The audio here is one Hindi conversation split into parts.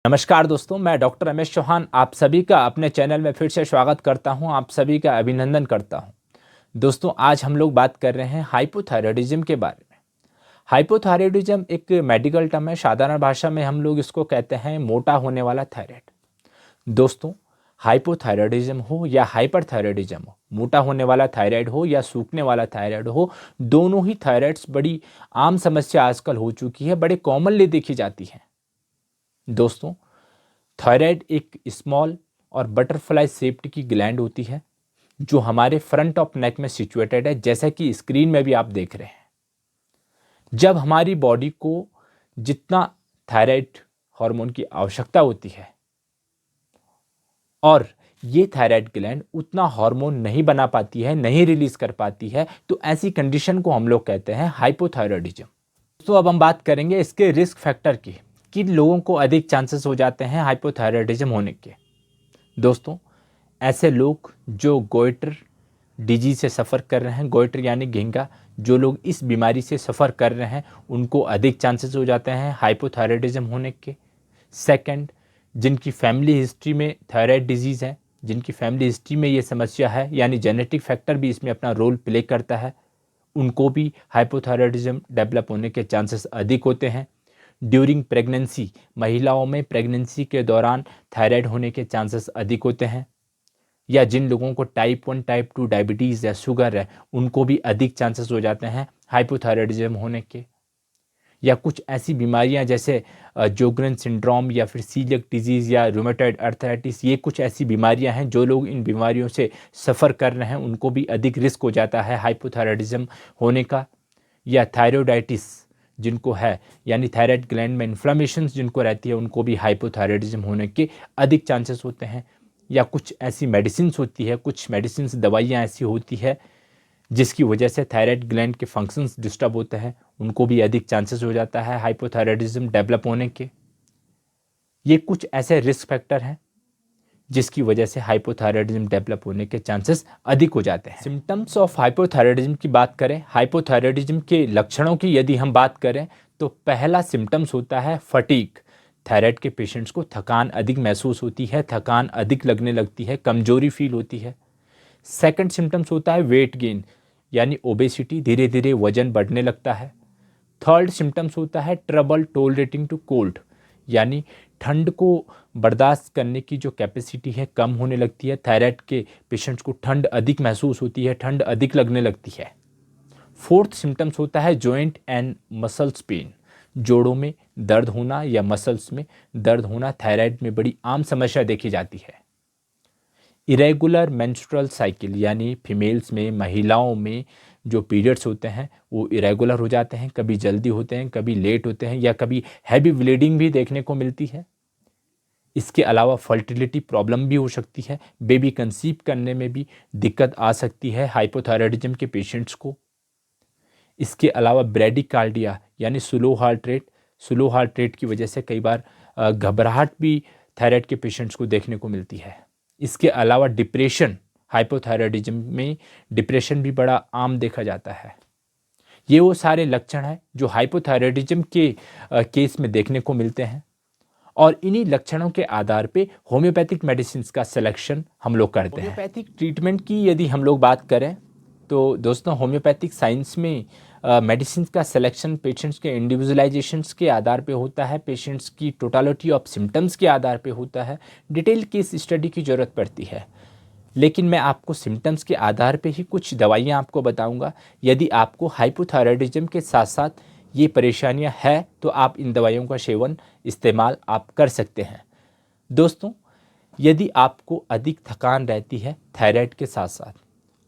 नमस्कार दोस्तों, मैं डॉक्टर रमेश चौहान आप सभी का अपने चैनल में फिर से स्वागत करता हूं। आप सभी का अभिनंदन करता हूं। दोस्तों, आज हम लोग बात कर रहे हैं हाइपोथायराइडिज्म के बारे में। हाइपोथायराइडिज्म एक मेडिकल टर्म है। साधारण भाषा में हम लोग इसको कहते हैं मोटा होने वाला थायराइड। दोस्तों, हाइपोथायराइडिज्म हो या हाइपरथायराइडिज्म हो, मोटा होने वाला थायराइड हो या सूखने वाला थायराइड हो, दोनों ही थायराइड्स बड़ी आम समस्या आजकल हो चुकी है, बड़े कॉमनली देखी जाती है। दोस्तों, थायराइड एक स्मॉल और बटरफ्लाई शेप्ड की ग्लैंड होती है जो हमारे फ्रंट ऑफ नेक में सिचुएटेड है, जैसा कि स्क्रीन में भी आप देख रहे हैं। जब हमारी बॉडी को जितना थायराइड हार्मोन की आवश्यकता होती है और ये थायराइड ग्लैंड उतना हार्मोन नहीं बना पाती है, नहीं रिलीज कर पाती है, तो ऐसी कंडीशन को हम लोग कहते हैं हाइपोथायराइडिज्म। तो अब हम बात करेंगे इसके रिस्क फैक्टर की, किन लोगों को अधिक चांसेस हो जाते हैं हाइपोथायराइडिज्म होने के। दोस्तों, ऐसे लोग जो गोइटर डिजीज से सफ़र कर रहे हैं, गोइटर यानी घेंगा, जो लोग इस बीमारी से सफ़र कर रहे हैं उनको अधिक चांसेस हो जाते हैं हाइपोथायराइडिज्म होने के। सेकंड, जिनकी फैमिली हिस्ट्री में थायराइड डिजीज़ है, जिनकी फैमिली हिस्ट्री में ये समस्या है, यानी जेनेटिक फैक्टर भी इसमें अपना रोल प्ले करता है, उनको भी हाइपोथायराइडिज्म डेवलप होने के चांसेस अधिक होते हैं। ड्यूरिंग प्रेगनेंसी, महिलाओं में प्रेगनेंसी के दौरान थायराइड होने के चांसेस अधिक होते हैं। या जिन लोगों को टाइप 1 टाइप 2 डायबिटीज़ या शुगर है, उनको भी अधिक चांसेस हो जाते हैं हाइपोथायराइडिज्म होने के। या कुछ ऐसी बीमारियां जैसे जोग्रेन सिंड्रोम या फिर सीलियक डिजीज़ या रूमेटॉइड अर्थराइटिस, ये कुछ ऐसी बीमारियां हैं जो लोग इन बीमारियों से सफ़र कर रहे हैं, उनको भी अधिक रिस्क हो जाता है हाइपोथायराइडिज्म होने का। या थायरोइडाइटिस जिनको है, यानी थायराइड ग्लैंड में इन्फ्लामेशन जिनको रहती है, उनको भी हाइपोथायराइडिज्म होने के अधिक चांसेस होते हैं। या कुछ ऐसी मेडिसिन्स होती है, कुछ मेडिसिन्स दवाइयाँ ऐसी होती है जिसकी वजह से थायराइड ग्लैंड के फंक्शंस डिस्टर्ब होते हैं, उनको भी अधिक चांसेस हो जाता है हाइपोथायराइडिज्म डेवलप होने के। ये कुछ ऐसे रिस्क फैक्टर हैं जिसकी वजह से हाइपोथायराइडिज्म डेवलप होने के चांसेस अधिक हो जाते हैं। सिम्टम्स ऑफ हाइपोथायराइडिज्म की बात करें, हाइपोथायराइडिज्म के लक्षणों की यदि हम बात करें, तो पहला सिम्टम्स होता है फटीग। थायराइड के पेशेंट्स को थकान अधिक महसूस होती है, थकान अधिक लगने लगती है, कमजोरी फील होती है। सेकंड सिम्टम्स होता है वेट गेन, यानी ओबेसिटी, धीरे धीरे वजन बढ़ने लगता है। थर्ड सिम्टम्स होता है ट्रबल टॉलरेटिंग टू कोल्ड, यानी ठंड को बर्दाश्त करने की जो कैपेसिटी है कम होने लगती है। थायराइड के पेशेंट्स को ठंड अधिक महसूस होती है, ठंड अधिक लगने लगती है। फोर्थ सिम्टम्स होता है जॉइंट एंड मसल्स पेन, जोड़ों में दर्द होना या मसल्स में दर्द होना थायराइड में बड़ी आम समस्या देखी जाती है। इरेगुलर मेंस्ट्रुअल साइकिल, यानी फीमेल्स में, महिलाओं में जो पीरियड्स होते हैं वो इरेगुलर हो जाते हैं, कभी जल्दी होते हैं, कभी लेट होते हैं, या कभी हैवी ब्लीडिंग भी देखने को मिलती है। इसके अलावा फर्टिलिटी प्रॉब्लम भी हो सकती है, बेबी कंसीव करने में भी दिक्कत आ सकती है हाइपोथायराइडिज्म के पेशेंट्स को। इसके अलावा ब्रेडिकार्डिया, यानी स्लो हार्ट रेट की वजह से कई बार घबराहट भी थायराइड के पेशेंट्स को देखने को मिलती है। इसके अलावा डिप्रेशन, हाइपोथायराइडिज्म में डिप्रेशन भी बड़ा आम देखा जाता है। ये वो सारे लक्षण हैं जो हाइपोथायराइडिज्म के केस में देखने को मिलते हैं, और इन्हीं लक्षणों के आधार पे होम्योपैथिक मेडिसिन का सिलेक्शन हम लोग करते हैं। होम्योपैथिक ट्रीटमेंट की यदि हम लोग बात करें, तो दोस्तों होम्योपैथिक साइंस में मेडिसिन का सिलेक्शन पेशेंट्स के इंडिविजुअलाइजेशंस के आधार पे होता है, पेशेंट्स की टोटालिटी ऑफ सिम्टम्स के आधार पे होता है। डिटेल केस स्टडी की ज़रूरत पड़ती है, लेकिन मैं आपको सिम्टम्स के आधार पे ही कुछ दवाइयाँ आपको बताऊँगा। यदि आपको हाइपोथायराइडिज्म के साथ साथ ये परेशानियाँ हैं तो आप इन दवाइयों का सेवन इस्तेमाल आप कर सकते हैं। दोस्तों, यदि आपको अधिक थकान रहती है थायराइड के साथ साथ,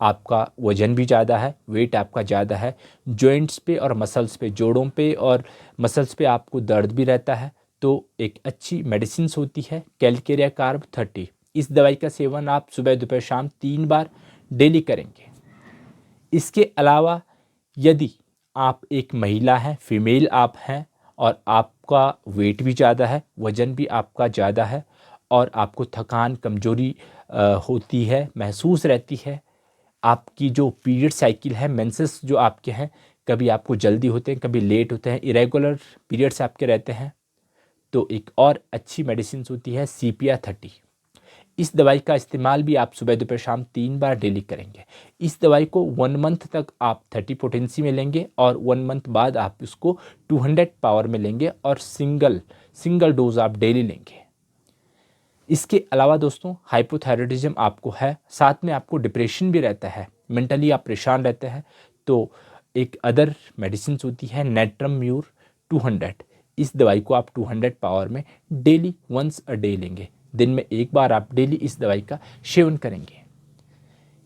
आपका वजन भी ज़्यादा है, वेट आपका ज़्यादा है, जॉइंट्स पे और मसल्स पे, जोड़ों पे और मसल्स पे आपको दर्द भी रहता है, तो एक अच्छी मेडिसिन होती है कैलकेरिया कार्ब 30। इस दवाई का सेवन आप सुबह दोपहर शाम 3 बार डेली करेंगे। इसके अलावा यदि आप एक महिला हैं, फीमेल आप हैं, और आपका वेट भी ज़्यादा है, वज़न भी आपका ज़्यादा है, और आपको थकान कमजोरी होती है, महसूस रहती है, आपकी जो पीरियड साइकिल है, मेंसेस जो आपके हैं, कभी आपको जल्दी होते हैं, कभी लेट होते हैं, इरेगुलर पीरियड्स आपके रहते हैं, तो एक और अच्छी मेडिसिन होती है CPR30। इस दवाई का इस्तेमाल भी आप सुबह दोपहर शाम 3 बार डेली करेंगे। इस दवाई को 1 मंथ तक आप 30 पोटेंसी में लेंगे और 1 मंथ बाद आप उसको 200 पावर में लेंगे और सिंगल डोज आप डेली लेंगे। इसके अलावा दोस्तों हाइपोथायराइडिज्म आपको है, साथ में आपको डिप्रेशन भी रहता है, मेंटली आप परेशान रहते हैं, तो एक अदर मेडिसिन होती है नेट्रम म्यूर 200। इस दवाई को आप 200 पावर में डेली वंस अ डे लेंगे। दिन में एक बार आप डेली इस दवाई का सेवन करेंगे।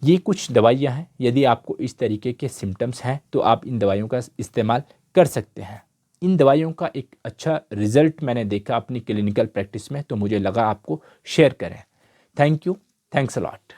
ये कुछ दवाइयाँ हैं, यदि आपको इस तरीके के सिम्टम्स हैं तो आप इन दवाइयों का इस्तेमाल कर सकते हैं। इन दवाइयों का एक अच्छा रिजल्ट मैंने देखा अपनी क्लिनिकल प्रैक्टिस में, तो मुझे लगा आपको शेयर करें। Thank you, thanks a lot.